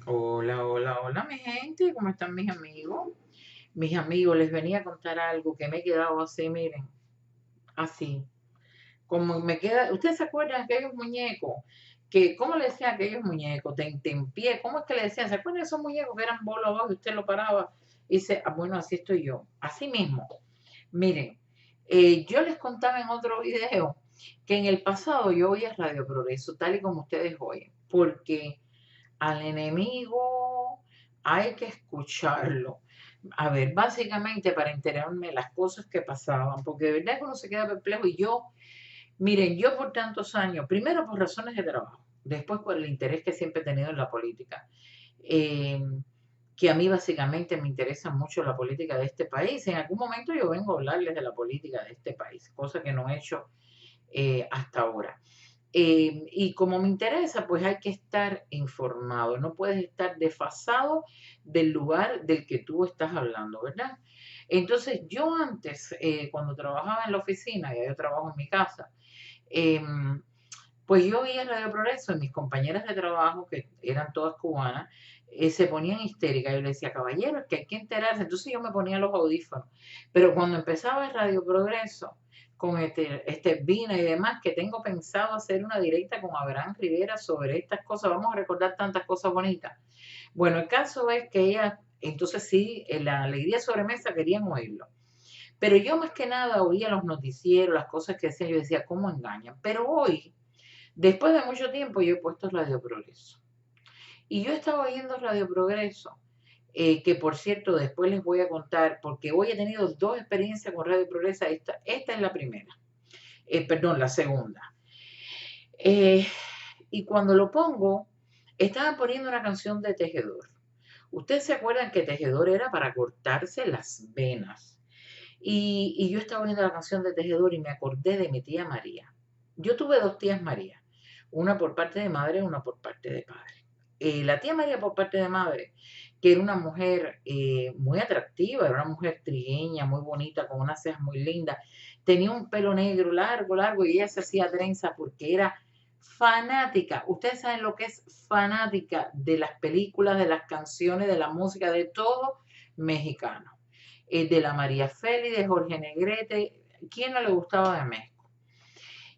Hola, hola, hola, mi gente, ¿cómo están mis amigos? Mis amigos, les venía a contar algo que me he quedado así, miren, así, como me queda, ¿ustedes se acuerdan de aquellos muñecos? ¿Cómo le decían a aquellos muñecos? Tentempié, ¿cómo es que le decían? ¿Se acuerdan de esos muñecos que eran bolos abajo y usted lo paraba y dice, bueno, así estoy yo, así mismo. Miren, yo les contaba en otro video que en el pasado yo oía Radio Progreso, tal y como ustedes oyen, porque al enemigo hay que escucharlo. A ver, básicamente para enterarme de las cosas que pasaban, porque de verdad que uno se queda perplejo y yo, miren, yo por tantos años, primero por razones de trabajo, después por el interés que siempre he tenido en la política, eh, que a mí básicamente me interesa mucho la política de este país. En algún momento yo vengo a hablarles de la política de este país, cosa que no he hecho hasta ahora. Y como me interesa, pues hay que estar informado, no puedes estar desfasado del lugar del que tú estás hablando, ¿verdad? Entonces, yo antes, cuando trabajaba en la oficina, ya yo trabajo en mi casa, em, pues yo veía Radio Progreso y mis compañeras de trabajo, que eran todas cubanas, se ponían histéricas. Yo le decía, caballero, es que hay que enterarse. Entonces yo me ponía los audífonos. Pero cuando empezaba el Radio Progreso, con este Vina y demás, que tengo pensado hacer una directa con Abraham Rivera sobre estas cosas, vamos a recordar tantas cosas bonitas. Bueno, el caso es que ella, entonces sí, en la alegría sobremesa querían oírlo. Pero yo más que nada oía los noticieros, las cosas que decían, yo decía, ¿cómo engañan? Pero hoy, después de mucho tiempo, yo he puesto Radio Progreso. Y yo estaba oyendo Radio Progreso, que por cierto, después les voy a contar, porque hoy he tenido dos experiencias con Radio Progreso. Esta es la primera, perdón, la segunda. Eh, y cuando lo pongo, estaban poniendo una canción de Tejedor. Ustedes se acuerdan que Tejedor era para cortarse las venas. Y yo estaba oyendo la canción de Tejedor y me acordé de mi tía María. Yo tuve dos tías María, una por parte de madre y una por parte de padre. La tía María por parte de madre, que era una mujer muy atractiva, era una mujer trigueña, muy bonita, con unas cejas muy lindas, tenía un pelo negro largo, largo, y ella se hacía trenza porque era fanática. Ustedes saben lo que es fanática de las películas, de las canciones, de la música, de todo mexicano. De la María Félix, de Jorge Negrete, ¿quién no le gustaba de México?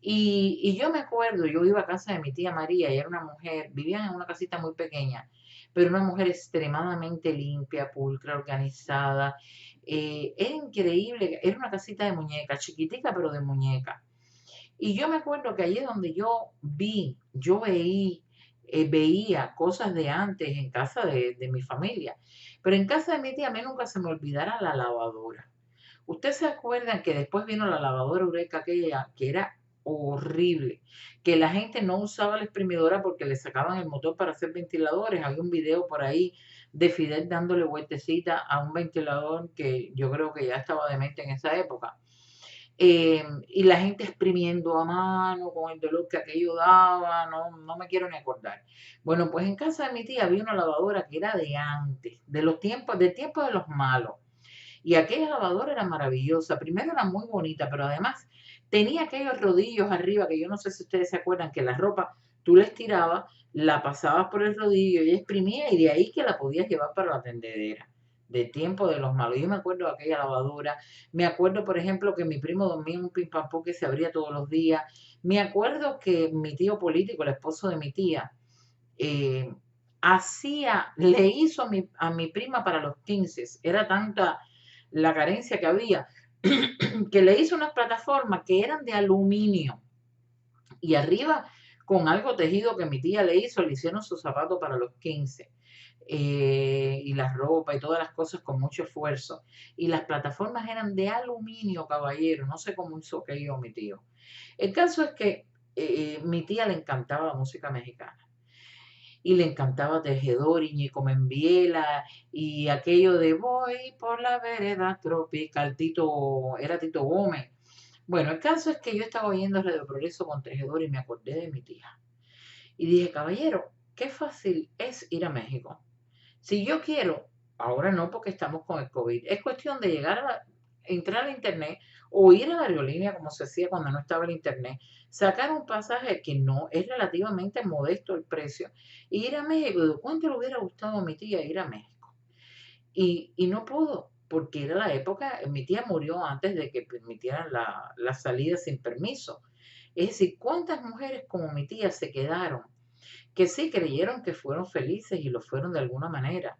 Y yo me acuerdo, yo iba a casa de mi tía María y era una mujer, vivían en una casita muy pequeña, pero una mujer extremadamente limpia, pulcra, organizada. Era increíble, era una casita de muñeca, chiquitica pero de muñeca. Y yo me acuerdo que allí es donde veía cosas de antes en casa de mi familia. Pero en casa de mi tía a mí nunca se me olvidara la lavadora. ¿Ustedes se acuerdan que después vino la lavadora Eureka aquella que era horrible? Que la gente no usaba la exprimidora porque le sacaban el motor para hacer ventiladores. Había un video por ahí de Fidel dándole vueltecita a un ventilador que yo creo que ya estaba demente en esa época. Y la gente exprimiendo a mano con el dolor que aquello daba, no me quiero ni acordar. Bueno, pues en casa de mi tía había una lavadora que era de antes, del tiempo de los malos. Y aquella lavadora era maravillosa. Primero era muy bonita, pero además tenía aquellos rodillos arriba que yo no sé si ustedes se acuerdan que la ropa tú la estirabas, la pasabas por el rodillo y exprimía y de ahí que la podías llevar para la tendedera. De tiempo de los malos. Yo me acuerdo de aquella lavadora. Me acuerdo, por ejemplo, que mi primo dormía en un pimpampú que se abría todos los días. Me acuerdo que mi tío político, el esposo de mi tía, eh, le hizo a mi prima para los 15. Era tanta la carencia que había, que le hizo unas plataformas que eran de aluminio y arriba con algo tejido que mi tía le hizo, le hicieron sus zapatos para los 15. Y la ropa y todas las cosas con mucho esfuerzo. Y las plataformas eran de aluminio, caballero. No sé cómo hizo aquello mi tío. El caso es que mi tía le encantaba la música mexicana y le encantaba Tejedor, Íñigo Membiela y aquello de voy por la vereda tropical, era Tito Gómez. Bueno, el caso es que yo estaba oyendo Radio Progreso con Tejedor y me acordé de mi tía. Y dije, caballero, qué fácil es ir a México. Si yo quiero, ahora no porque estamos con el COVID, es cuestión de llegar entrar a internet o ir a la aerolínea como se hacía cuando no estaba el internet, sacar un pasaje que no es relativamente modesto el precio, e ir a México. Digo, ¿cuánto le hubiera gustado a mi tía ir a México? Y no pudo, porque era la época, mi tía murió antes de que permitieran la salida sin permiso. Es decir, ¿cuántas mujeres como mi tía se quedaron que sí creyeron que fueron felices y lo fueron de alguna manera,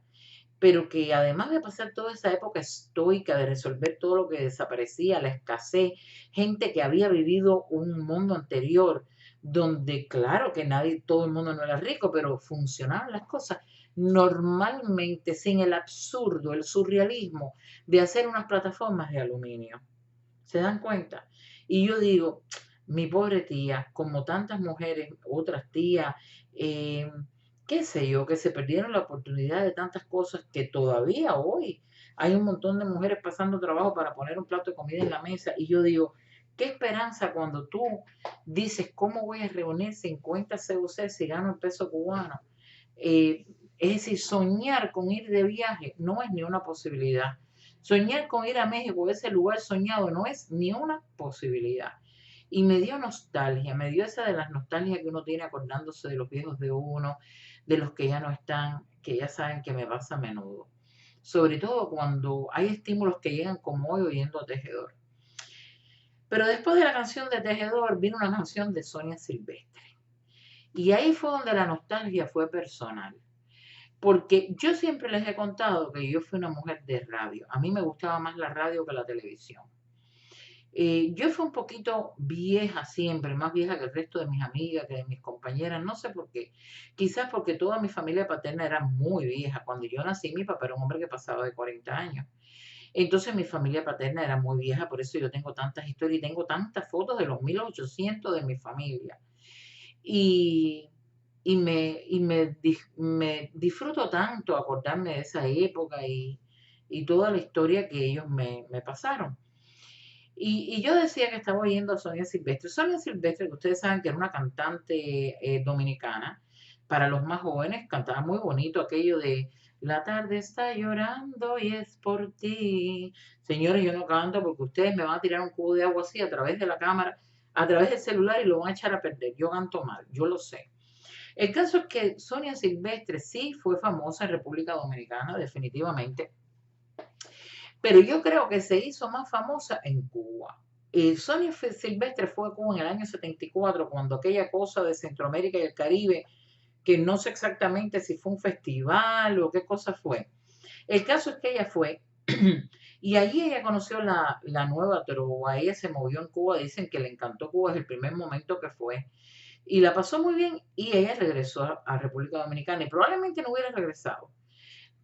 pero que además de pasar toda esa época estoica de resolver todo lo que desaparecía, la escasez, gente que había vivido un mundo anterior, donde claro que nadie, todo el mundo no era rico, pero funcionaban las cosas normalmente sin el absurdo, el surrealismo de hacer unas plataformas de aluminio. ¿Se dan cuenta? Y yo digo, mi pobre tía, como tantas mujeres, otras tías, eh, qué sé yo, que se perdieron la oportunidad de tantas cosas que todavía hoy hay un montón de mujeres pasando trabajo para poner un plato de comida en la mesa. Y yo digo, qué esperanza cuando tú dices, ¿cómo voy a reunir 50 CUC si gano el peso cubano? Eh, es decir, soñar con ir de viaje no es ni una posibilidad. Soñar con ir a México, ese lugar soñado, no es ni una posibilidad. Y me dio nostalgia, me dio esa de las nostalgias que uno tiene acordándose de los viejos de uno, de los que ya no están, que ya saben que me pasa a menudo. Sobre todo cuando hay estímulos que llegan como hoy oyendo a Tejedor. Pero después de la canción de Tejedor vino una canción de Sonia Silvestre. Y ahí fue donde la nostalgia fue personal. Porque yo siempre les he contado que yo fui una mujer de radio. A mí me gustaba más la radio que la televisión. Yo fui un poquito vieja siempre, más vieja que el resto de mis amigas, que de mis compañeras, no sé por qué. Quizás porque toda mi familia paterna era muy vieja. Cuando yo nací, mi papá era un hombre que pasaba de 40 años. Entonces mi familia paterna era muy vieja, por eso yo tengo tantas historias y tengo tantas fotos de los 1800 de mi familia. Y, me disfruto tanto acordarme de esa época y toda la historia que ellos me pasaron. Y yo decía que estaba oyendo a Sonia Silvestre. Sonia Silvestre, que ustedes saben que era una cantante dominicana, para los más jóvenes, cantaba muy bonito aquello de la tarde está llorando y es por ti. Señores, yo no canto porque ustedes me van a tirar un cubo de agua así a través de la cámara, a través del celular y lo van a echar a perder. Yo canto mal, yo lo sé. El caso es que Sonia Silvestre sí fue famosa en República Dominicana, definitivamente, pero yo creo que se hizo más famosa en Cuba. Sonia Silvestre fue a Cuba en el año 74, cuando aquella cosa de Centroamérica y el Caribe, que no sé exactamente si fue un festival o qué cosa fue. El caso es que ella fue y allí ella conoció la nueva trova, ella se movió en Cuba, dicen que le encantó Cuba desde el primer momento que fue y la pasó muy bien y ella regresó a República Dominicana y probablemente no hubiera regresado.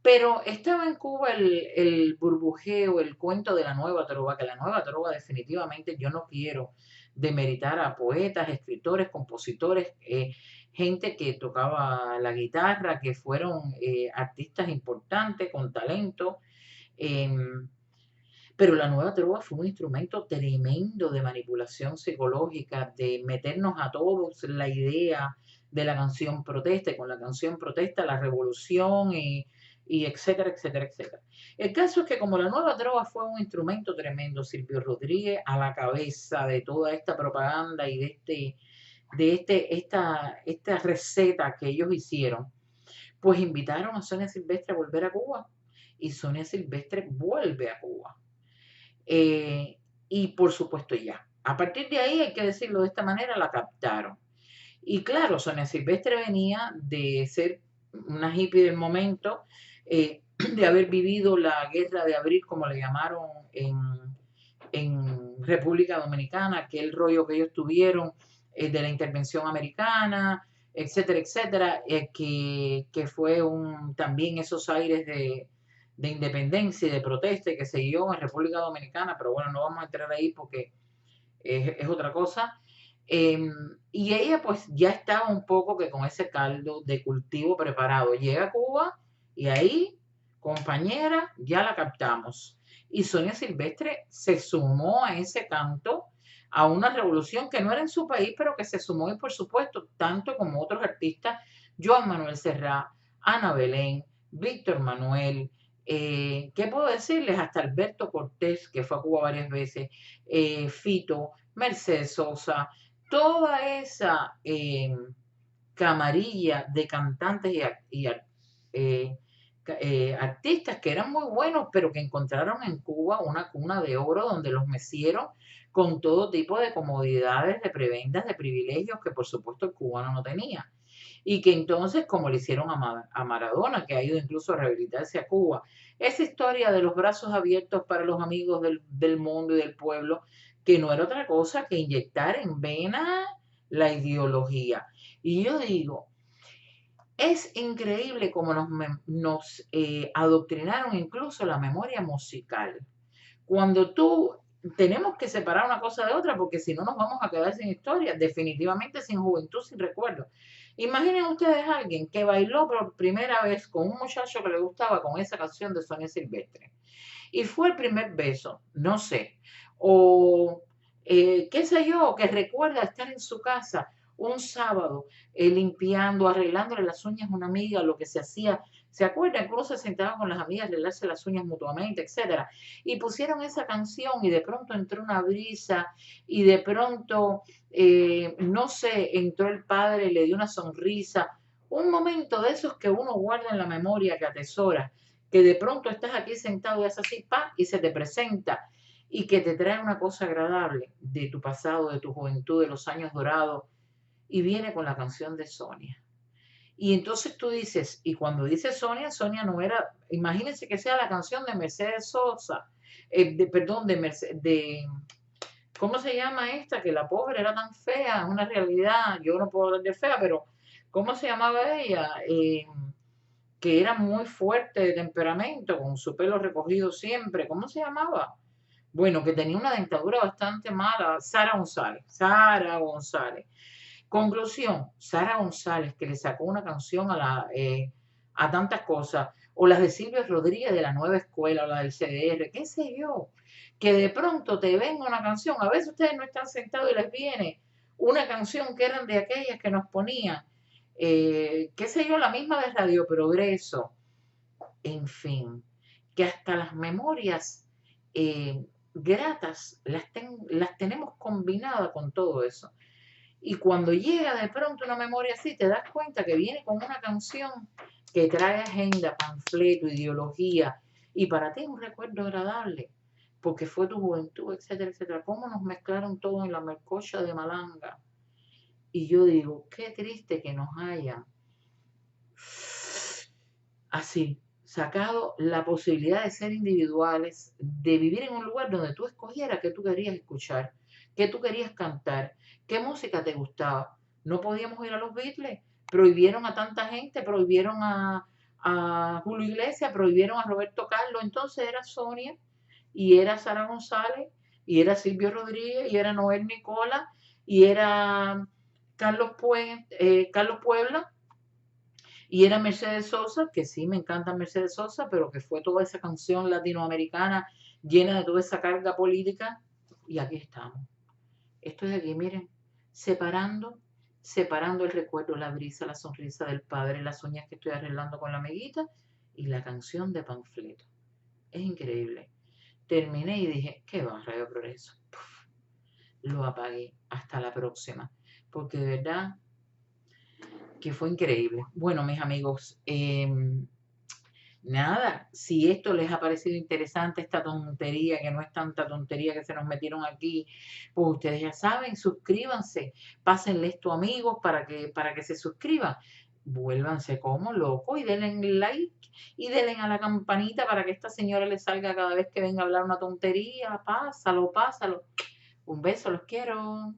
Pero estaba en Cuba el burbujeo, el cuento de la nueva trova, que la nueva trova definitivamente yo no quiero demeritar a poetas, escritores, compositores, gente que tocaba la guitarra, que fueron artistas importantes, con talento. em, pero la nueva trova fue un instrumento tremendo de manipulación psicológica, de meternos a todos la idea de la canción protesta, y con la canción protesta la revolución y etcétera, etcétera, etcétera. El caso es que como la nueva trova fue un instrumento tremendo, Silvio Rodríguez a la cabeza de toda esta propaganda y esta receta que ellos hicieron, pues invitaron a Sonia Silvestre a volver a Cuba y Sonia Silvestre vuelve a Cuba. Y por supuesto ya. A partir de ahí, hay que decirlo de esta manera, la captaron. Y claro, Sonia Silvestre venía de ser una hippie del momento, de haber vivido la guerra de abril, como le llamaron en República Dominicana, aquel rollo que ellos tuvieron de la intervención americana, etcétera, etcétera, que fue también esos aires de independencia y de protesta que se dio en República Dominicana, pero bueno, no vamos a entrar ahí porque es otra cosa. Y ella pues ya estaba un poco que con ese caldo de cultivo preparado. Llega a Cuba y ahí, compañera, ya la captamos. Y Sonia Silvestre se sumó a ese canto, a una revolución que no era en su país, pero que se sumó y por supuesto, tanto como otros artistas, Joan Manuel Serrat, Ana Belén, Víctor Manuel, ¿Qué puedo decirles? Hasta Alberto Cortés, que fue a Cuba varias veces, Fito, Mercedes Sosa, toda esa camarilla de cantantes eh, artistas que eran muy buenos, pero que encontraron en Cuba una cuna de oro donde los mecieron con todo tipo de comodidades, de prebendas, de privilegios que por supuesto el cubano no tenía. Y que entonces, como le hicieron a Maradona, que ha ido incluso a rehabilitarse a Cuba, esa historia de los brazos abiertos para los amigos del mundo y del pueblo, que no era otra cosa que inyectar en vena la ideología. Y yo digo, es increíble cómo nos adoctrinaron incluso la memoria musical. Cuando tenemos que separar una cosa de otra porque si no nos vamos a quedar sin historia, definitivamente sin juventud, sin recuerdo. Imaginen ustedes a alguien que bailó por primera vez con un muchacho que le gustaba con esa canción de Sonia Silvestre y fue el primer beso, no sé, o qué sé yo, que recuerda estar en su casa un sábado limpiando, arreglándole las uñas a una amiga, lo que se hacía, se acuerda, incluso se sentaba con las amigas a arreglarse las uñas mutuamente, etcétera, y pusieron esa canción y de pronto entró una brisa y de pronto, no sé, entró el padre, le dio una sonrisa, un momento de esos que uno guarda en la memoria, que atesora, que de pronto estás aquí sentado y haces así, pa, y se te presenta y que te trae una cosa agradable de tu pasado, de tu juventud, de los años dorados, y viene con la canción de Sonia. Y entonces tú dices, y cuando dices Sonia, Sonia no era, imagínense que sea la canción de Mercedes Sosa, perdón, ¿cómo se llama esta? Que la pobre era tan fea, es una realidad, yo no puedo hablar de fea, pero ¿cómo se llamaba ella? Que era muy fuerte de temperamento, con su pelo recogido siempre, ¿cómo se llamaba? Bueno, que tenía una dentadura bastante mala, Sara González, Sara González. Conclusión, Sara González, que le sacó una canción a tantas cosas, o las de Silvio Rodríguez de la Nueva Escuela, o la del CDR, qué sé yo, que de pronto te venga una canción, a veces ustedes no están sentados y les viene una canción que eran de aquellas que nos ponían, qué sé yo, la misma de Radio Progreso, en fin, que hasta las memorias gratas las tenemos combinadas con todo eso. Y cuando llega de pronto una memoria así, te das cuenta que viene con una canción que trae agenda, panfleto, ideología, y para ti es un recuerdo agradable, porque fue tu juventud, etcétera, etcétera. ¿Cómo nos mezclaron todo en la melcocha de Malanga? Y yo digo, qué triste que nos hayan así sacado la posibilidad de ser individuales, de vivir en un lugar donde tú escogieras qué tú querías escuchar, qué tú querías cantar, qué música te gustaba. No podíamos ir a los Beatles, prohibieron a tanta gente, prohibieron a Julio Iglesias, prohibieron a Roberto Carlos, entonces era Sonia, y era Sara González, y era Silvio Rodríguez, y era Noel Nicola, y era Carlos Puebla, y era Mercedes Sosa, que sí me encanta Mercedes Sosa, pero que fue toda esa canción latinoamericana llena de toda esa carga política. Y aquí estamos. Estoy aquí, miren, separando el recuerdo, la brisa, la sonrisa del padre, las uñas que estoy arreglando con la amiguita y la canción de panfleto. Es increíble. Terminé y dije, ¿qué va, Radio Progreso? Puf, lo apagué. Hasta la próxima. Porque de verdad que fue increíble. Bueno, mis amigos, nada, si esto les ha parecido interesante, esta tontería, que no es tanta tontería que se nos metieron aquí, pues ustedes ya saben, suscríbanse, pásenle esto a amigos para que se suscriban. Vuélvanse como locos y denle like y denle a la campanita para que esta señora le salga cada vez que venga a hablar una tontería. Pásalo, pásalo. Un beso, los quiero.